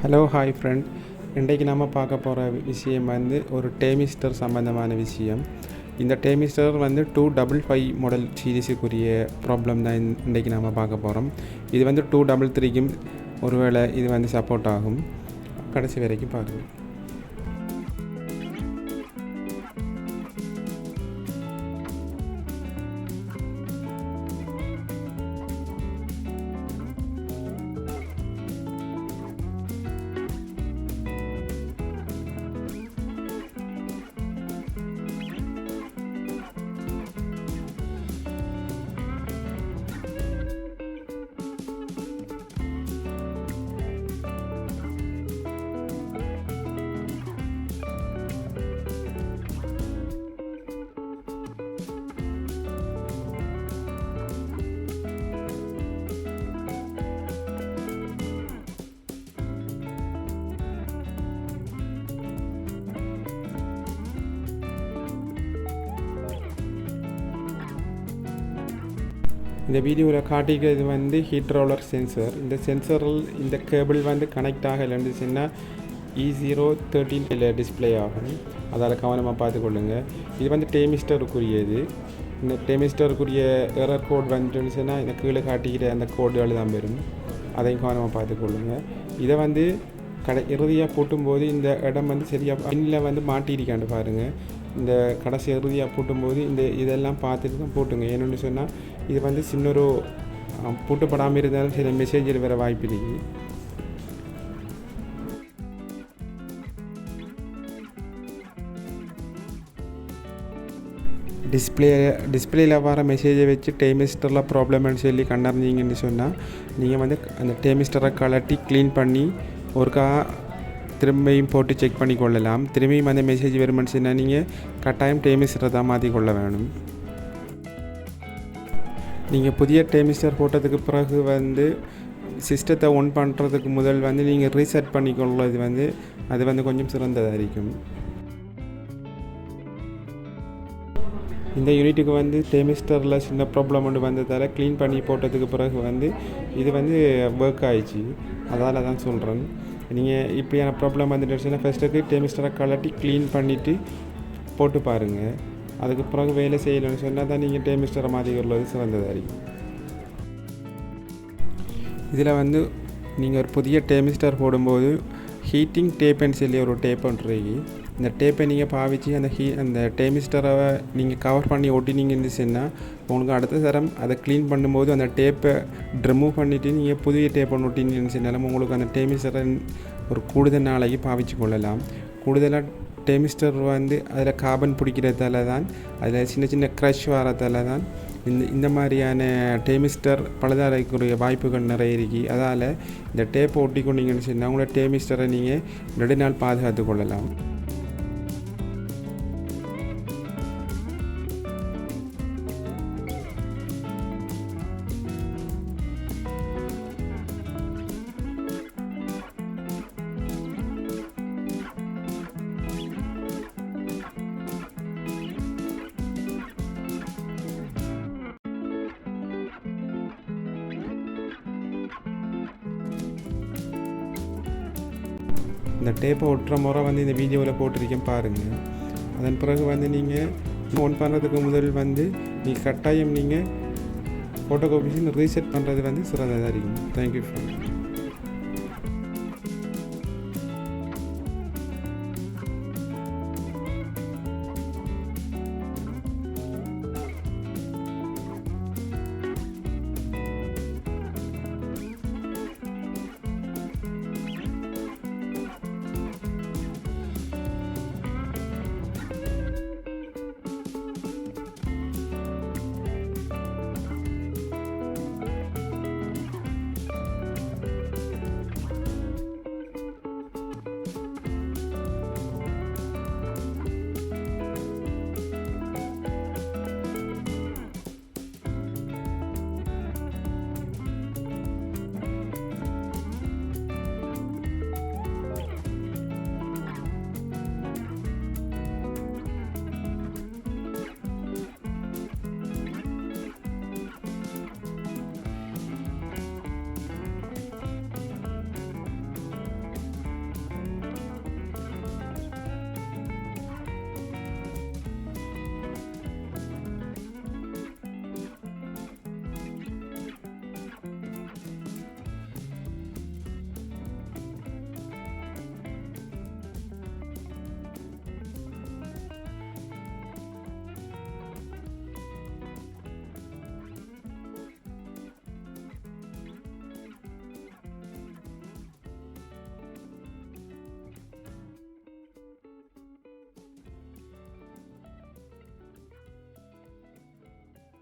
Hello hi friend, இன்றைக்கு நம்ம பார்க்க போகிற விஷயம் வந்து ஒரு டேமிஸ்டர் சம்பந்தமான விஷயம். இந்த டேமிஸ்டர் வந்து 255 மாடல் சீரீஸுக்குரிய ப்ராப்ளம் தான் இன்றைக்கு நம்ம பார்க்க போகிறோம். இது வந்து 233க்கும் ஒருவேளை இது வந்து சப்போர்ட் ஆகும். கடைசி வரைக்கும் பாருங்கள். இந்த வீடியோவில் காட்டிக்கிறது வந்து ஹீட் ரோலர் சென்சர். இந்த சென்சரில் இந்த கேபிள் வந்து கனெக்ட் ஆகலைன்னு சொன்னால் E013 டிஸ்பிளே ஆகும். அதால் கவனமாக பார்த்துக்கொள்ளுங்க. இது வந்து டேமிஸ்டருக்குரியது. இந்த டேமிஸ்டருக்குரிய எரர் கோட் வந்துட்டுன்னு சொன்னால் இந்த கீழே காட்டிக்கிற அந்த கோடுகள் தான் வரும். அதையும் கவனமாக பார்த்துக்கொள்ளுங்க. இதை வந்து இறுதியாக போட்டும்போது இந்த இடம் வந்து சரியாக பின்னில் வந்து மாட்டியிருக்காண்டு பாருங்கள். இந்த கடைசி இறுதியாக போட்டும்போது இதெல்லாம் பார்த்துட்டு தான் போட்டுங்க. ஏன்னு சொன்னால் இது வந்து சின்னொரு பூட்டப்படாமல் இருந்தாலும் சில மெசேஜில் வேறு வாய்ப்பு இருக்குது. டிஸ்பிளேயில் வர மெசேஜை வச்சு டேமிஸ்டரில் ப்ராப்ளம்னு சொல்லி கண்டறிஞ்சிங்கன்னு சொன்னால் நீங்கள் வந்து அந்த டேமிஸ்டரை கலட்டி க்ளீன் பண்ணி ஒருக்கா திரும்பியும் போட்டு செக் பண்ணி கொள்ளலாம். திரும்பியும் அந்த மெசேஜ் வருமானு சொன்னால் நீங்கள் கட்டாயம் டேமிஸ்டரை தான் மாற்றிக்கொள்ள வேணும். நீங்கள் புதிய டேமிஸ்டர் போட்டதுக்கு பிறகு வந்து சிஸ்டத்தை ஒன் பண்ணுறதுக்கு முதல் வந்து நீங்கள் ரீசெட் பண்ணிக்கொள்வது வந்து அது வந்து கொஞ்சம் சிறந்ததாக இருக்கும். இந்த யூனிட்டுக்கு வந்து டேமிஸ்டரில் சின்ன ப்ராப்ளம் ஒன்று வந்ததால் க்ளீன் பண்ணி போட்டதுக்கு பிறகு வந்து இது வந்து ஒர்க் ஆகிடுச்சு. அதால் தான் சொல்கிறேன். நீங்கள் இப்படியான ப்ராப்ளம் வந்துட்டுச்சுன்னா ஃபஸ்ட்டுக்கு டேமிஸ்டரை கலட்டி க்ளீன் பண்ணிவிட்டு போட்டு பாருங்கள். அதுக்கு பிறகு வேலை செய்யலைன்னு சொன்னால் தான் நீங்கள் டேமிஸ்டரை மாற்றிக்கொள்வது சிறந்ததாக இருக்கும். இதில் வந்து நீங்கள் ஒரு புதிய டேமிஸ்டர் போடும்போது ஹீட்டிங் டேப்புன்னு சொல்லி ஒரு டேப் ஒன்று. இந்த டேப்பை நீங்கள் பாவிச்சு அந்த டேமிஸ்டரை நீங்கள் கவர் பண்ணி ஒட்டினீங்கன்னு சொன்னால் உங்களுக்கு அடுத்த தரம் அதை க்ளீன் பண்ணும்போது அந்த டேப்பை ரிமூவ் பண்ணிவிட்டு நீங்கள் புதிய டேப்பை ஒட்டினீங்கன்னு சொன்னாலும் உங்களுக்கு அந்த டேமிஸ்டரை ஒரு கூடுதல் நாளைக்கு பாவிச்சு கொள்ளலாம். கூடுதலாக டேமிஸ்டர் வந்து அதில் கார்பன் பிடிக்கிறதால தான், அதில் சின்ன சின்ன க்ரஷ் வரதால தான் இந்த மாதிரியான டேமிஸ்டர் பழுதாகக்கூடிய வாய்ப்புகள் நிறைய இருக்குது. அதால் இந்த டேப்பை ஒட்டி கொண்டீங்கன்னு சொன்னால் உங்களோட டேமிஸ்டரை நீங்கள் நெடுநாள் பாதுகாத்து கொள்ளலாம். இந்த டேப்பை ஒட்டுற முறை வந்து இந்த வீடியோவில் போட்டிருக்கேன் பாருங்கள். அதன் பிறகு வந்து நீங்கள் ஃபோன் பண்ணுறதுக்கு முதல் வந்து நீங்கள் கட்டாயம் நீங்கள் ஃபோட்டோகாப்பிஸில் ரீசெட் பண்ணுறது வந்து சிறந்ததாக இருக்கும். Thank you friend.